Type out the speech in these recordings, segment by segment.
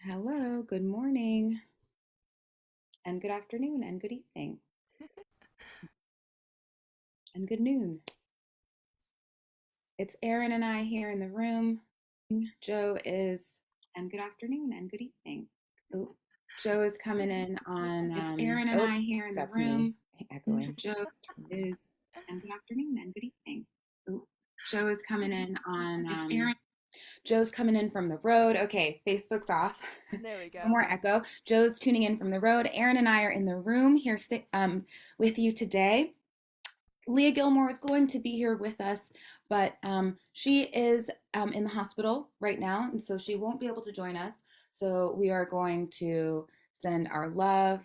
Hello, good morning, and good afternoon, and good evening, and good noon. It's Erin and I here in the room. Joe is, and good afternoon, and good evening. Oh, Joe is coming in on, it's Erin and I here in the That's me room. echoing. Joe is, and good afternoon, and good evening. Oh, Joe is coming in on, it's Erin. Joe's coming in from the road. Okay, Facebook's off. There we No go. more echo. Joe's tuning in from the road. Erin and I are in the room here with you today. Leah Gilmore is going to be here with us, but she is in the hospital right now, and so she won't be able to join us. So we are going to send our love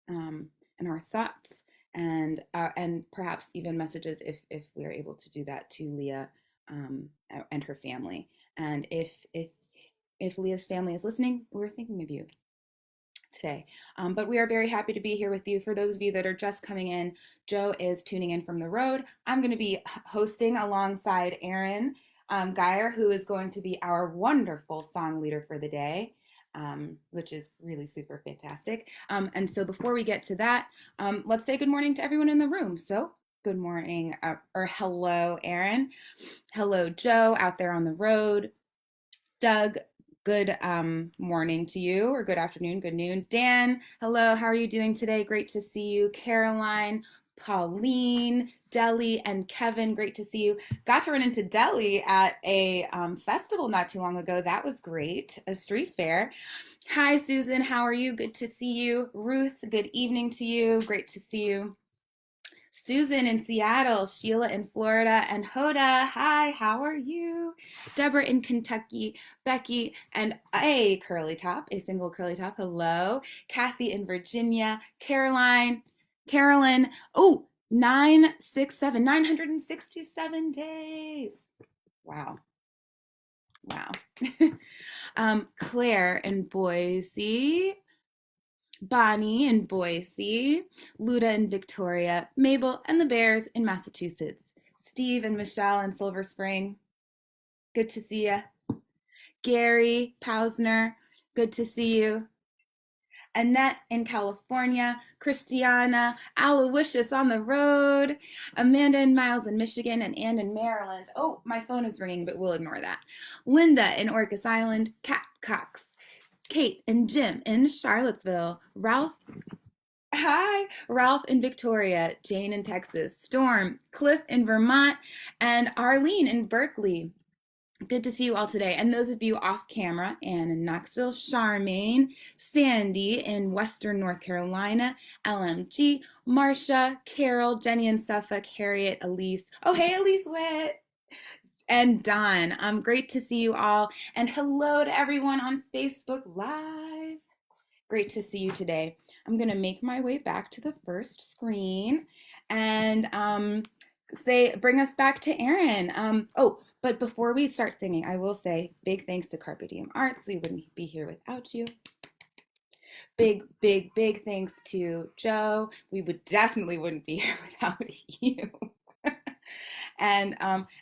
um, and our thoughts, and perhaps even messages if we are able to do that to Leah and her family. And if Leah's family is listening, we're thinking of you today. But we are very happy to be here with you. For those of you that are just coming in, Joe is tuning in from the road. I'm going to be hosting alongside Erin Geyer, who is going to be our wonderful song leader for the day. Which is really super fantastic. And so before we get to that, let's say good morning to everyone in the room. So, good morning, or hello, Erin. Hello, Joe, out there on the road. Doug, good morning to you, or good afternoon, good noon. Dan, hello, how are you doing today? Great to see you. Caroline, Pauline, Deli, and Kevin, great to see you. Got to run into Deli at a festival not too long ago. That was great, a street fair. Hi, Susan, how are you? Good to see you. Ruth, good evening to you. Great to see you. Susan in Seattle, Sheila in Florida, and Hoda. Hi, how are you? Deborah in Kentucky, Becky, and a curly top, a single curly top. Hello. Kathy in Virginia, Caroline, Carolyn. Oh, 967 days. Wow. Wow. Claire in Boise, Bonnie in Boise, Luda in Victoria, Mabel and the Bears in Massachusetts, Steve and Michelle in Silver Spring. Good to see you. Gary Pausner, good to see you. Annette in California, Christiana, Aloysius on the road, Amanda and Miles in Michigan, and Ann in Maryland. Oh, my phone is ringing, but we'll ignore that. Linda in Orcas Island, Kat Cox, Kate and Jim in Charlottesville, Ralph. Hi, Ralph in Victoria, Jane in Texas, Storm, Cliff in Vermont, and Arlene in Berkeley. Good to see you all today. And those of you off camera, Anne in Knoxville, Charmaine, Sandy in Western North Carolina, LMG, Marcia, Carol, Jenny in Suffolk, Harriet, Elise. Oh, hey, Elise Witt. And Don. Great to see you all. And hello to everyone on Facebook Live. Great to see you today. I'm going to make my way back to the first screen and bring us back to Erin. But before we start singing, I will say big thanks to Carpe Diem Arts. We wouldn't be here without you. Big, big, big thanks to Joe. We would definitely wouldn't be here without you. And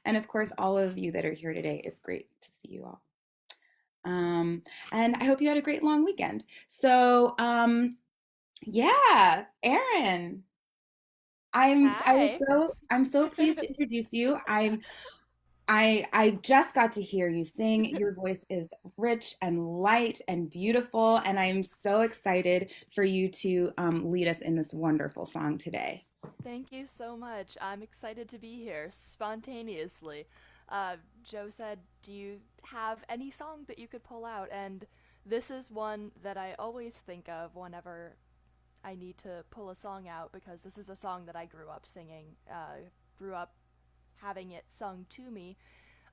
of course, all of you that are here today. It's great to see you all. And I hope you had a great long weekend. So, yeah, Erin. Hi. I'm so pleased to introduce you. I just got to hear you sing. Your voice is rich and light and beautiful, and I'm so excited for you to lead us in this wonderful song today. Thank you so much. I'm excited to be here spontaneously. Joe said, do you have any song that you could pull out? And this is one that I always think of whenever I need to pull a song out because this is a song that I grew up singing, grew up having it sung to me.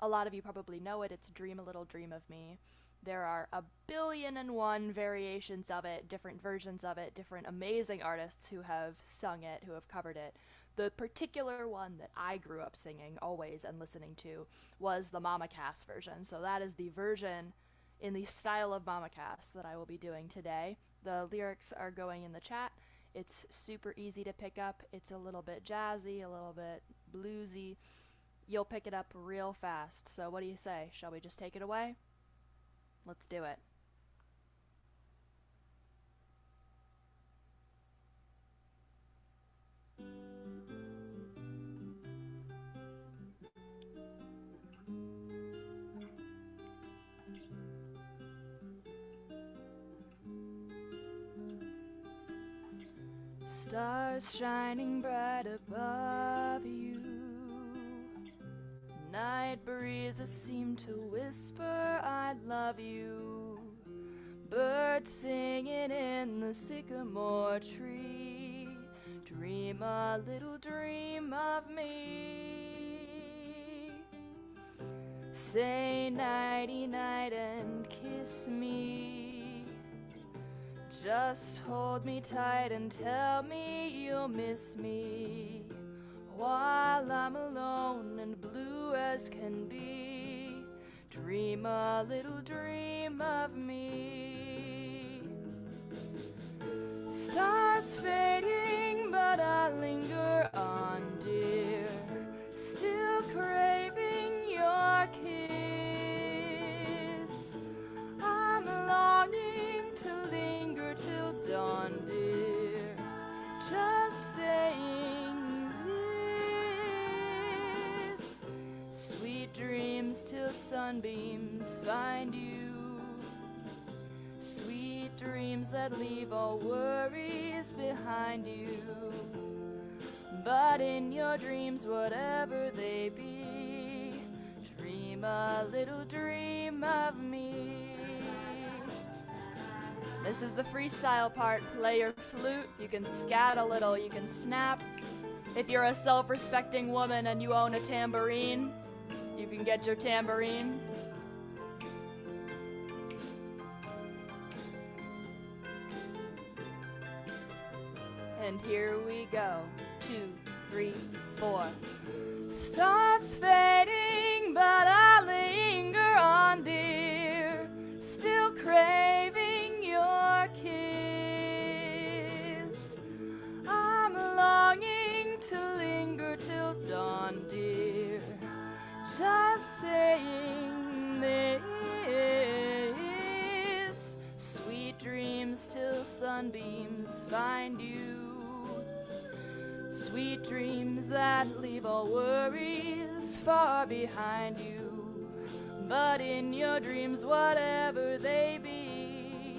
A lot of you probably know it. It's Dream a Little Dream of Me. There are a billion and one variations of it, different versions of it, different amazing artists who have sung it, who have covered it. The particular one that I grew up singing always and listening to was the Mama Cass version. So that is the version in the style of Mama Cass that I will be doing today. The lyrics are going in the chat. It's super easy to pick up. It's a little bit jazzy, a little bit bluesy. You'll pick it up real fast. So what do you say? Shall we just take it away? Let's do it. Stars shining bright above you. Night breezes seem to whisper, I love you. Birds singing in the sycamore tree. Dream a little dream of me. Say nighty night and kiss me. Just hold me tight and tell me you'll miss me while I'm alone and blue as can be. Dream a little dream of me. Stars fading, but I linger on, dear, still craving your kiss. I'm longing to linger till dawn, dear, just saying this. Sweet dreams till sunbeams find you. Sweet dreams that leave all worries behind you. But in your dreams, whatever they be, dream a little dream of me. This is the freestyle part. Play your flute, you can scat a little, you can snap. If you're a self-respecting woman and you own a tambourine, you can get your tambourine. And here we go. 2, 3, 4. Stars fading, but I linger on, dear, still craving your kiss. I'm longing to linger till dawn, dear, just saying this. Sweet dreams till sunbeams find you. Sweet dreams that leave all worries far behind you. But in your dreams, whatever they be,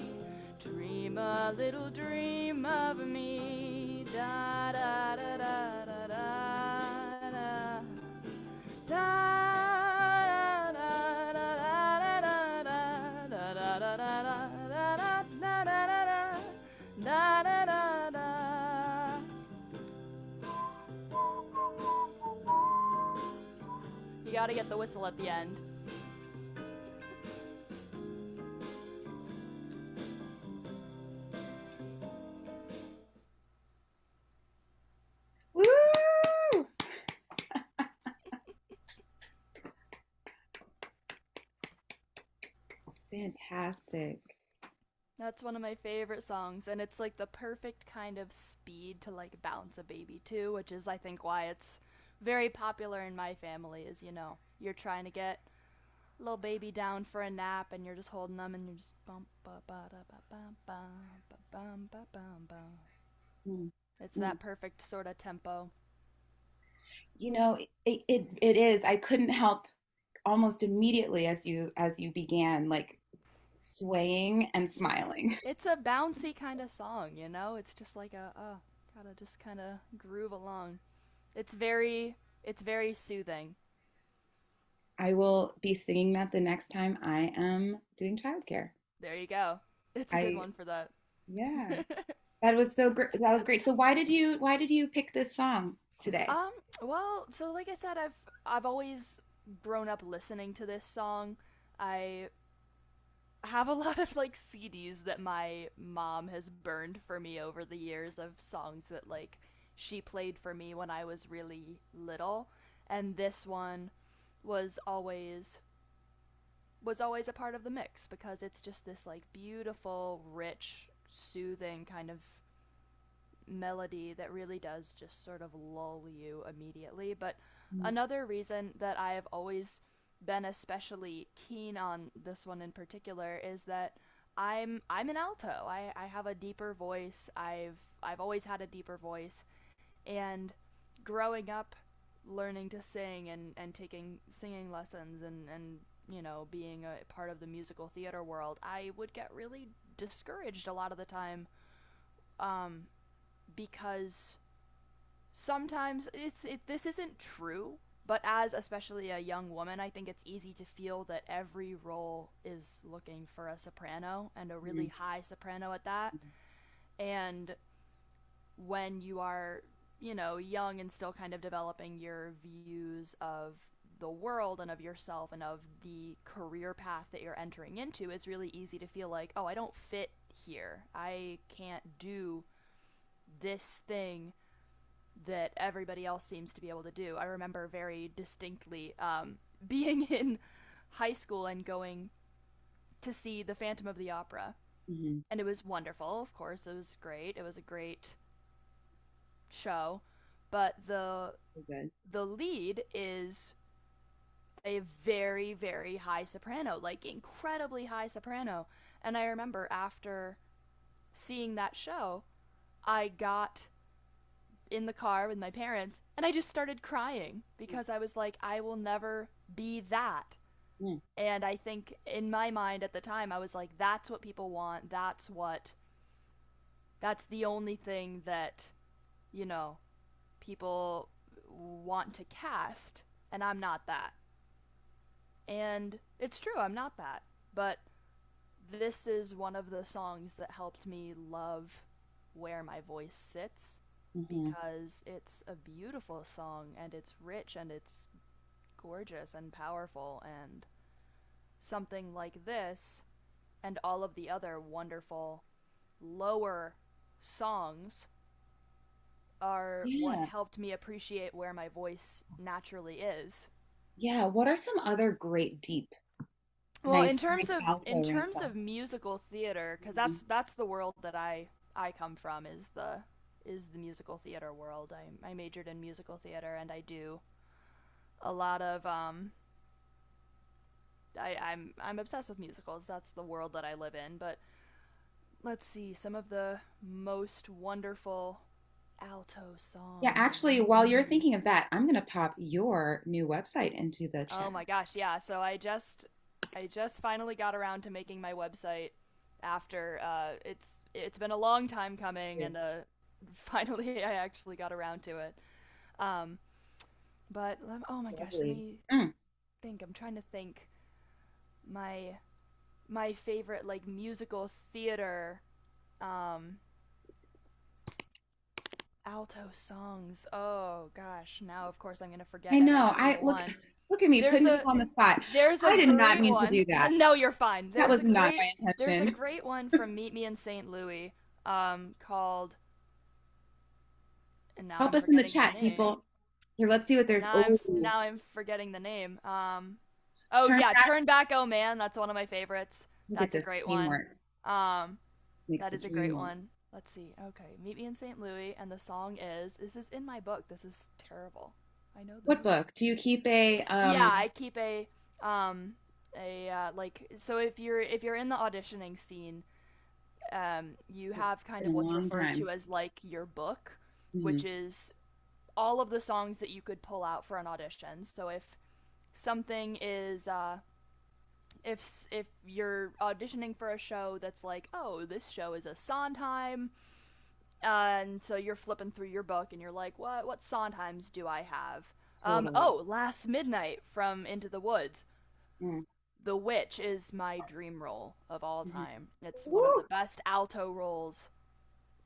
dream a little dream of me. Da da da da da da da. Da You gotta get the whistle at the end. Woo! Fantastic. That's one of my favorite songs, and it's like the perfect kind of speed to like bounce a baby to, which is I think why it's very popular in my family. Is, you know, you're trying to get little baby down for a nap and you're just holding them and you're just bum ba ba da ba bum bum ba bum ba bum bum. Mm. It's Mm. that perfect sort of tempo. You know, it is. I couldn't help almost immediately as you began, like swaying and smiling. It's a bouncy kind of song, you know? It's just like a gotta just kind of groove along. It's very soothing. I will be singing that the next time I am doing childcare. There you go. It's a good I one for that. Yeah, that was so great. That was great. So why did you pick this song today? um well, so like I said, I've always grown up listening to this song. I have a lot of like CDs that my mom has burned for me over the years of songs that like she played for me when I was really little, and this one was always a part of the mix because it's just this like beautiful, rich, soothing kind of melody that really does just sort of lull you immediately. But Mm. another reason that I have always been especially keen on this one in particular is that I'm an alto. I have a deeper voice. I've always had a deeper voice, and growing up learning to sing and taking singing lessons and you know being a part of the musical theater world, I would get really discouraged a lot of the time, um, because sometimes this isn't true, but as especially a young woman, I think it's easy to feel that every role is looking for a soprano, and a really Mhm. high soprano at that. And when you are, young and still kind of developing your views of the world and of yourself and of the career path that you're entering into, it's really easy to feel like, oh, I don't fit here. I can't do this thing that everybody else seems to be able to do. I remember very distinctly being in high school and going to see The Phantom of the Opera. Mhm. And it was wonderful, of course. It was great. It was a great show. But So good. the lead is a very, very high soprano, like incredibly high soprano. And I remember after seeing that show, I got in the car with my parents and I just started crying because I was like, I will never be that. Mm. And I think in my mind at the time, I was like, that's what people want. That's the only thing that, you know, people want to cast. And I'm not that. And it's true, I'm not that. But this is one of the songs that helped me love where my voice sits, Mhm. because it's a beautiful song and it's rich and it's gorgeous and powerful, and something like this and all of the other wonderful lower songs are what Yeah. helped me appreciate where my voice naturally is. Yeah. What are some other great deep, Well, nice, nice in alto and terms stuff? of musical theater, because Mhm. that's the world that I come from, is the musical theater world. I majored in musical theater, and I do a lot of I'm obsessed with musicals. That's the world that I live in. But let's see some of the most wonderful alto Yeah, songs. actually, while you're thinking of that, I'm gonna pop your new website into the Oh chat. my gosh, yeah. So I just finally got around to making my website after it's been a long time coming, Yeah. and finally I actually got around to it. Um but oh my gosh, let Lovely. me Mm. think. I'm trying to think my my favorite like musical theater um alto songs. Oh gosh, now of course I'm going to I forget every know. I single look one. look at me There's putting you a on the spot. there's a I did not great mean to one. do that. No, you're fine. That was not my intention. There's a great one from Meet Me in St. Louis called, and now Help I'm us in the forgetting the chat, name. people. Here, let's see what there's. Oh, Now I'm forgetting the name. Oh turn yeah, back. Turn Back Oh Man, that's one of my favorites. Look at That's a this great one. teamwork. Um Makes that the is a dream great work. one. Let's see. Okay, Meet Me in St. Louis, and the song is, this is in my book. This is terrible. I know What this is. book? Do you keep a Yeah, I keep um like, so if you're in the auditioning scene, you It's have kind been of a what's long referred to time. as like your book, Hmm. which is all of the songs that you could pull out for an audition. So if something is if you're auditioning for a show that's like, oh, this show is a Sondheim, and so you're flipping through your book and you're like, what Sondheims do I have? Totally. Oh, Last Midnight from Into the Woods. Mm. The Witch is my dream role of all Mhm. time. It's one of the Woo! best alto roles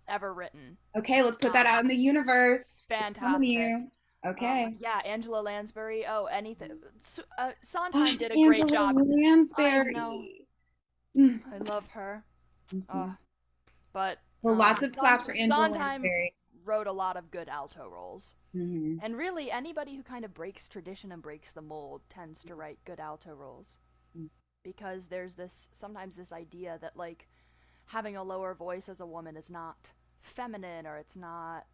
ever written. Okay, let's put that Um, out in the universe. It's coming to fantastic. you. Okay. Yeah, Angela Lansbury. Oh, anything. Oh, Sondheim did a great Angela job. I know. Lansbury. Mm. I love her. Hmm. But Well, lots of claps for Angela Sondheim Lansbury. wrote a lot of good alto roles. Hmm. And really, anybody who kind of breaks tradition and breaks the mold tends to write good alto roles. Because there's this, sometimes this idea that, like, having a lower voice as a woman is not feminine, or it's not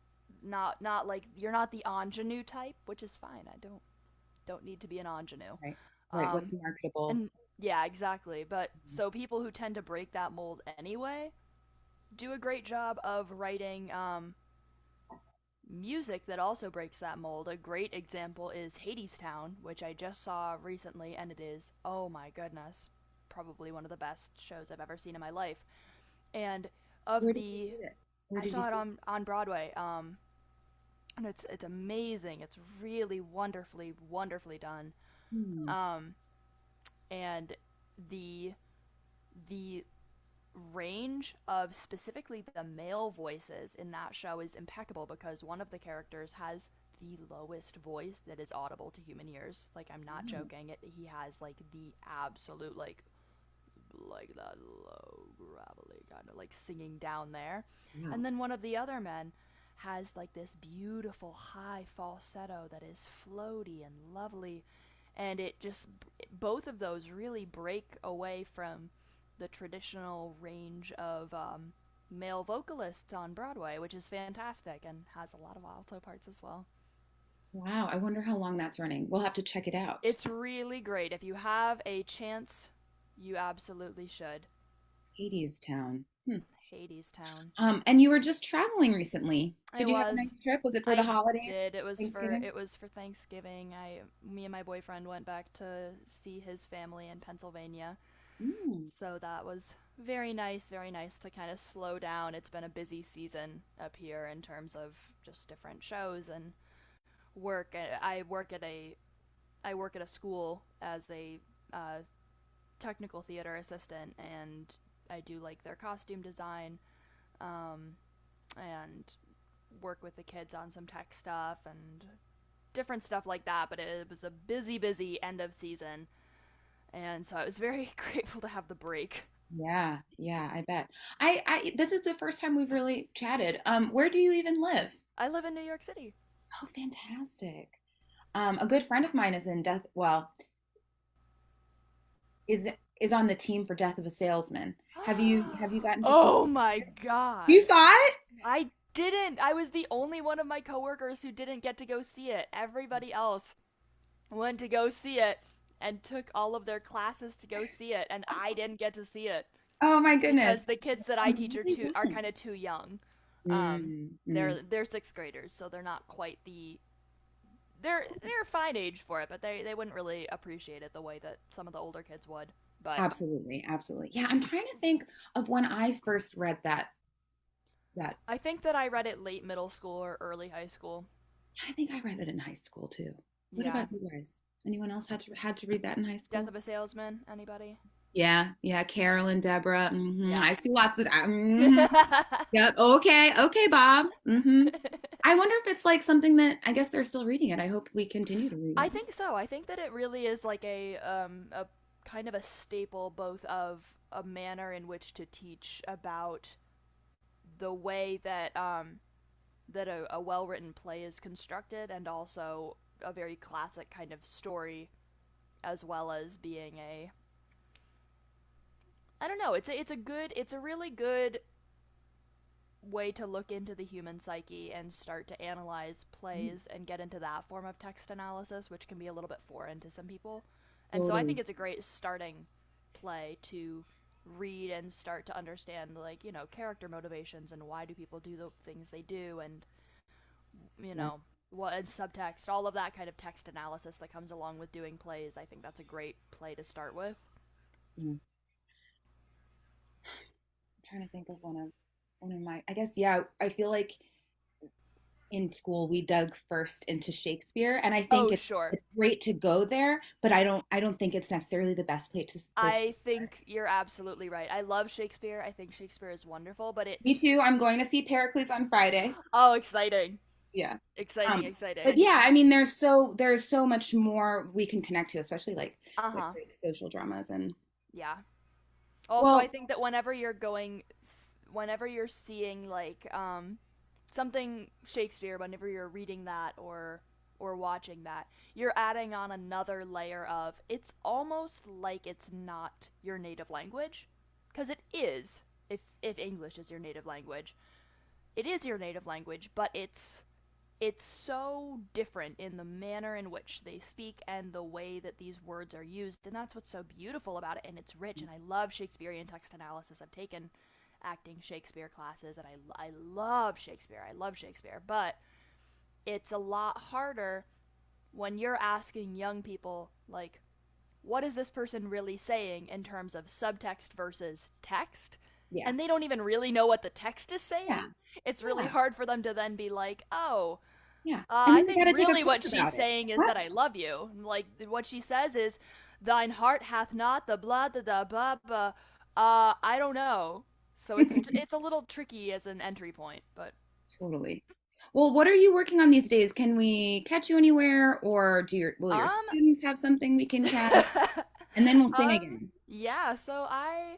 like, you're not the ingenue type, which is fine. I don't need to be an ingenue. Right. Right. What's Um, marketable? and yeah, exactly. But so people who tend to break that mold anyway do a great job of writing music that also breaks that mold. A great example is Hadestown, which I just saw recently, and it is, oh my goodness, probably one of the best shows I've ever seen in my life. And Where of did you the see it? Where I did you saw it see on Broadway. And it's amazing. It's really wonderfully done. it? Hmm. Um, and the the range of specifically the male voices in that show is impeccable because one of the characters has the lowest voice that is audible to human ears. Like I'm not Oh, joking. He has like the absolute like that low gravelly kind of like singing down there. wow. And then one of the other men has like this beautiful high falsetto that is floaty and lovely, and it just both of those really break away from the traditional range of male vocalists on Broadway, which is fantastic and has a lot of alto parts as well. Wow. I wonder how long that's running. We'll have to check it out. It's really great. If you have a chance, you absolutely should. Hades Town. Hmm. Hadestown. And you were just traveling recently. I Did you have a was. nice trip? Was it for the I holidays? did. Thanksgiving? It was for Thanksgiving. Me and my boyfriend went back to see his family in Pennsylvania. Mm. So that was very nice to kind of slow down. It's been a busy season up here in terms of just different shows and work. I work at a school as a uh, technical theater assistant, and I do like their costume design, um, and work with the kids on some tech stuff and different stuff like that. But it was a busy end of season, and so I was very grateful to have the break. Yeah, yeah, I bet. I this is the first time we've really chatted. Where do you even live? I live in New York City. Oh, fantastic. A good friend of mine is in Death, well, is is on the team for Death of a Salesman. Have you gotten to see Oh my it? You gosh. saw it? I didn't. I was the only one of my coworkers who didn't get to go see it. Everybody else went to go see it and took all of their classes to go see it, and I didn't get to see it Oh my goodness. because the kids that I I teach really are kind wouldn't. of too young. Mm, mm. They're sixth graders, so they're not quite the they're fine age for it, but they wouldn't really appreciate it the way that some of the older kids would. But Absolutely, absolutely. Yeah, I'm trying to think of when I first read that. I think that I read it late middle school or early high school. I think I read it in high school too. What Yeah. about you guys? Anyone else had to read that in high Death school? of a Salesman. Anybody? Yeah, yeah, Carol and Deborah. Yeah. I see lots of Yep. Okay, okay, Bob. I wonder if it's like something that I guess they're still reading it. I hope we continue to read I it. think so. I think that it really is like a kind of a staple both of a manner in which to teach about the way that that a well-written play is constructed, and also a very classic kind of story, as well as being a I don't know, it's a really good way to look into the human psyche and start to analyze plays and get into that form of text analysis, which can be a little bit foreign to some people. And so I think Totally. it's a great starting play to read and start to understand, like, you know, character motivations and why do people do the things they do, and, you Yeah. know, what and subtext, all of that kind of text analysis that comes along with doing plays. I think that's a great play to start with. Yeah. I'm trying to think of one of my. I guess yeah. I feel like in school we dug first into Shakespeare, and I think Oh, it's sure. it's great to go there, but I don't think it's necessarily the best place to I start. think you're absolutely right. I love Shakespeare. I think Shakespeare is wonderful, but Me it's too. I'm going to see Pericles on Friday. oh, exciting. Yeah. Exciting, Um, but exciting. yeah, I mean, there's so much more we can connect to, especially like Uh-huh. great social dramas and Yeah. Also, I well, think that whenever you're seeing like something Shakespeare, whenever you're reading that or watching that, you're adding on another layer of it's almost like it's not your native language, because it is if English is your native language. It is your native language, but it's so different in the manner in which they speak and the way that these words are used, and that's what's so beautiful about it. And it's rich, and I love Shakespearean text analysis. I've taken acting Shakespeare classes, and I love Shakespeare. I love Shakespeare, but it's a lot harder when you're asking young people, like, what is this person really saying in terms of subtext versus text? Yeah. and they don't even really know what the text is Yeah. saying. It's really Yeah. hard for them to then be like, oh, Yeah. And I then they think got to take a really quiz what she's about it. saying is What? that I love you. Like what she says is, thine heart hath not the blood, the blah blah. I don't know. So it's a little tricky as an entry point, but Totally. Well, what are you working on these days? Can we catch you anywhere, or will your um, students have something we can catch? And then we'll sing again. yeah. So I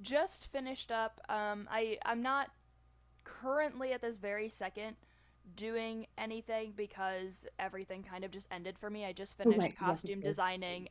just finished up. I'm not currently at this very second doing anything because everything kind of just ended for me. I just Oh, finished right. Yes, of costume course. designing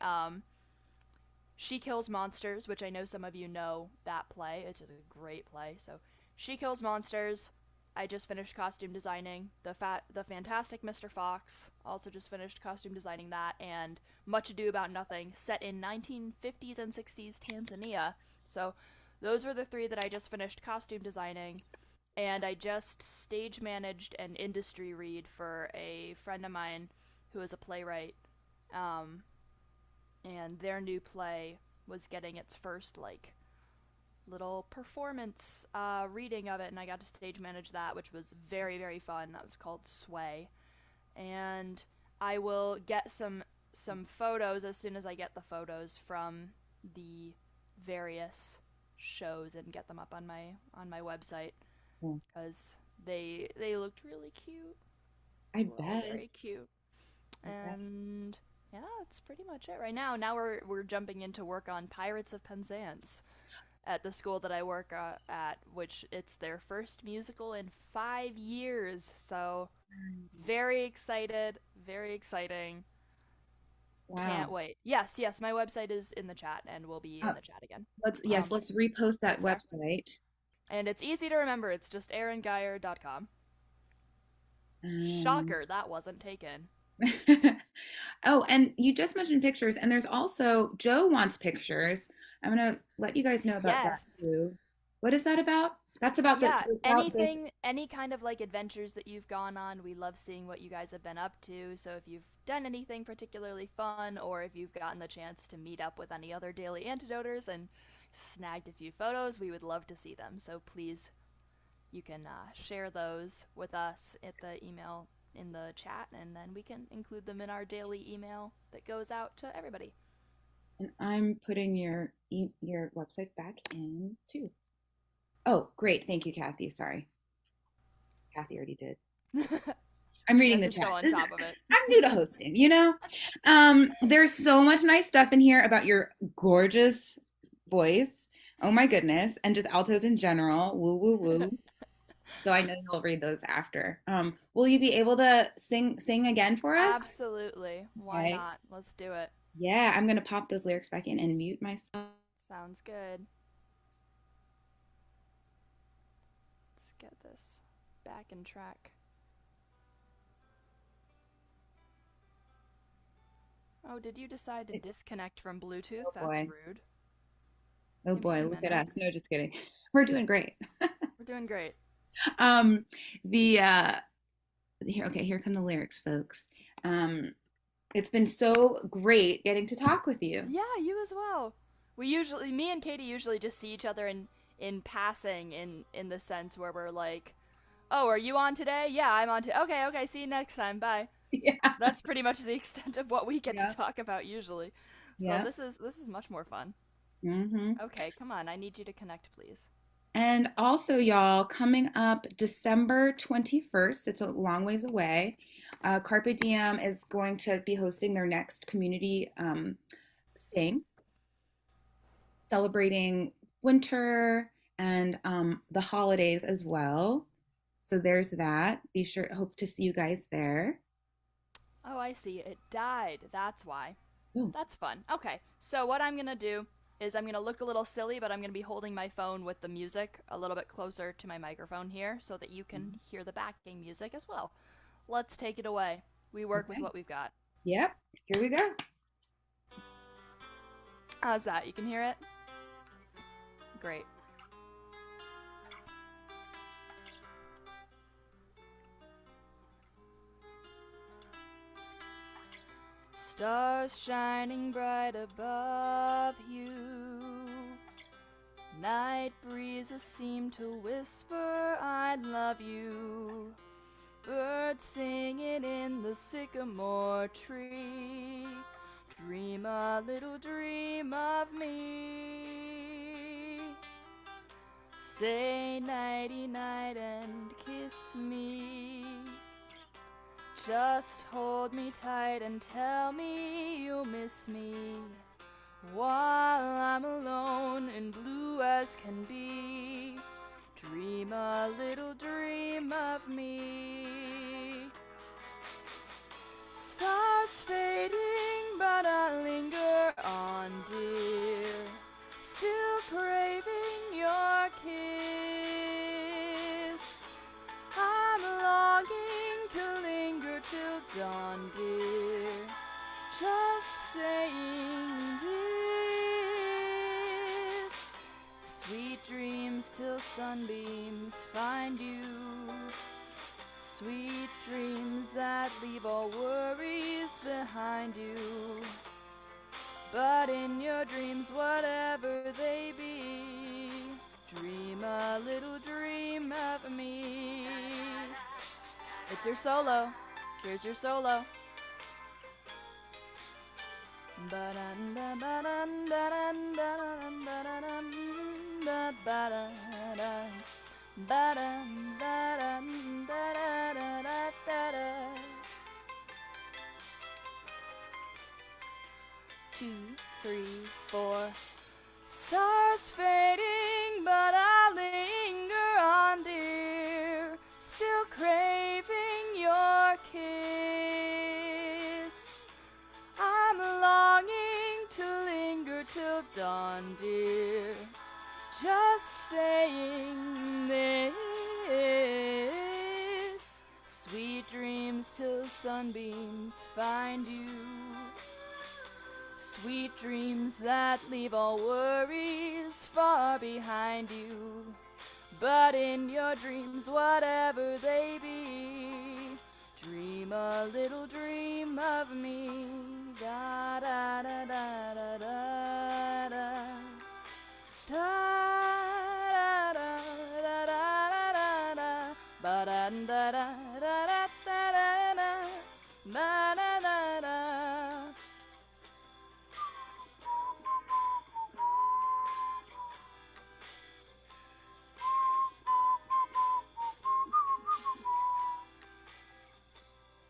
She Kills Monsters, which I know some of you know that play. It's just a great play. So, She Kills Monsters. I just finished costume designing the Fantastic Mr. Fox. Also just finished costume designing that, and Much Ado About Nothing, set in 1950s and 60s Tanzania. So, those were the three that I just finished costume designing, and I just stage managed an industry read for a friend of mine who is a playwright. Um, and their new play was getting its first like little performance reading of it, and I got to stage manage that, which was very very fun. That was called Sway, and I will get some photos as soon as I get the photos from the various shows and get them up on my website Yeah, because they looked really cute. I They were all bet. very cute. I bet. And yeah, that's pretty much it right now. Now we're jumping into work on Pirates of Penzance at the school that I work at, which it's their first musical in 5 years. So very excited, very exciting. Can't Wow. wait. Yes, yes, my website is in the chat and will be in Uh, the chat again. yes, let's repost that It's there. website. And it's easy to remember. It's just aarongeyer.com. Um, Shocker, that wasn't taken. oh, and you just mentioned pictures, and there's also Joe wants pictures. I'm gonna let you guys know about that Yes. too. What is that about? That's about Yeah, the anything, any kind of like adventures that you've gone on, we love seeing what you guys have been up to. So if you've done anything particularly fun, or if you've gotten the chance to meet up with any other daily antidoters and snagged a few photos, we would love to see them. So please, you can share those with us at the email in the chat, and then we can include them in our daily email that goes out to everybody. and I'm putting your website back in too. Oh, great. Thank you, Kathy. Sorry. Kathy already did. You I'm reading guys the are so chat. on top of it. I'm new to hosting, you know? There's so much nice stuff in here about your gorgeous voice. Oh my goodness. And just altos in general. Woo, woo, woo. So I know you'll read those after. Will you be able to sing again for us? Absolutely. Why Okay. not? Let's do it. Yeah, I'm gonna pop those lyrics back in and mute myself. Sounds good. Let's get this back in track. Oh, did you decide to disconnect from Bluetooth? Oh That's boy. rude. Oh Give me boy, a look at minute. us. No, just kidding. We're doing great. We're doing great. Um, the here, okay, here come the lyrics, folks. It's been so great getting to talk with you. Yeah, you as well. Me and Katie usually just see each other in passing in the sense where we're like, "Oh, are you on today? Yeah, I'm on today. Okay, okay, see you next time. Bye." Yeah. That's pretty much the extent of what we get to Yeah. talk about usually. So Yeah. this is much more fun. Hmm. Okay, come on. I need you to connect, please. And also, y'all, coming up December 21st, it's a long ways away. Carpe Diem is going to be hosting their next community sing, celebrating winter and the holidays as well. So there's that. Be sure, hope to see you guys there. Oh, I see. It died. That's why. Oh, That's fun. Okay, so what I'm gonna do is I'm gonna look a little silly, but I'm gonna be holding my phone with the music a little bit closer to my microphone here so that you can hear the backing music as well. Let's take it away. We work with okay. what we've got. Yep. Here we go. How's that? You can hear it? Great. Stars shining bright above you. Night breezes seem to whisper, I love you. Birds singing in the sycamore tree. Dream a little dream of me. Say nighty night and kiss me. Just hold me tight and tell me you'll miss me while I'm alone and blue as can be. Dream a little dream of me. Stars fading, but I linger on, dear. Still craving your kiss. I'm longing to linger till dawn, dear. Just saying this. Sweet dreams till sunbeams find you. Sweet dreams that leave all worries behind you. But in your dreams, whatever they be, dream a little dream of me. It's your solo. Here's your solo. Two, three, four. Stars fading, but I linger on, dear. Still craving your kiss. I'm longing to linger till dawn, dear. Just saying this. Sweet dreams till sunbeams find you. Sweet dreams that leave all worries far behind you. But in your dreams, whatever they be, dream a little dream of me. Da da da da da da da. Da da da da da da da. Ba da da da da da da da. Ba da da da.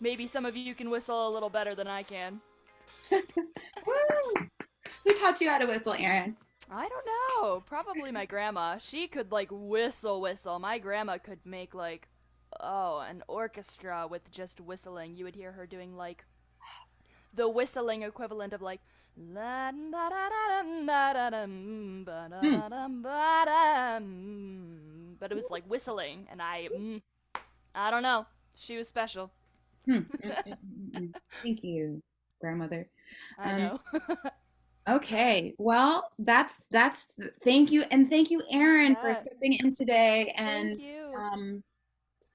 Maybe some of you can whistle a little better than I can. Woo! Who taught you how to whistle, Erin? I don't know. Probably my grandma. She could like whistle. My grandma could make like, an orchestra with just whistling. You would hear her doing like the whistling equivalent of like la da da da da da da ba da da ba da. But it was like whistling, and I don't know. She was special. Thank you, grandmother. I know. Okay, well, that's thank you, and thank you, Erin, for Yeah. stepping in today Thank and you. um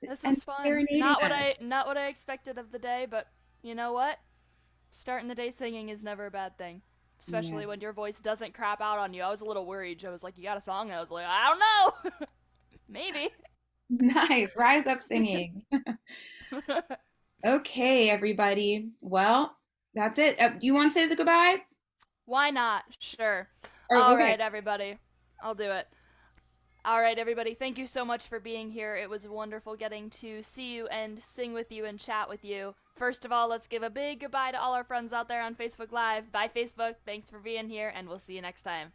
This and was fun. serenading us. Not what I expected of the day, but you know what? Starting the day singing is never a bad thing. Yeah. Especially when your voice doesn't crap out on you. I was a little worried. Joe was like, "You got a song?" And I was like, "I don't know. Maybe." Nice. Rise up singing. Okay, everybody. Well, that's it. Do you want to say the goodbyes? Why not? Sure. Or All okay. right, everybody. I'll do it. All right, everybody. Thank you so much for being here. It was wonderful getting to see you and sing with you and chat with you. First of all, let's give a big goodbye to all our friends out there on Facebook Live. Bye, Facebook. Thanks for being here, and we'll see you next time.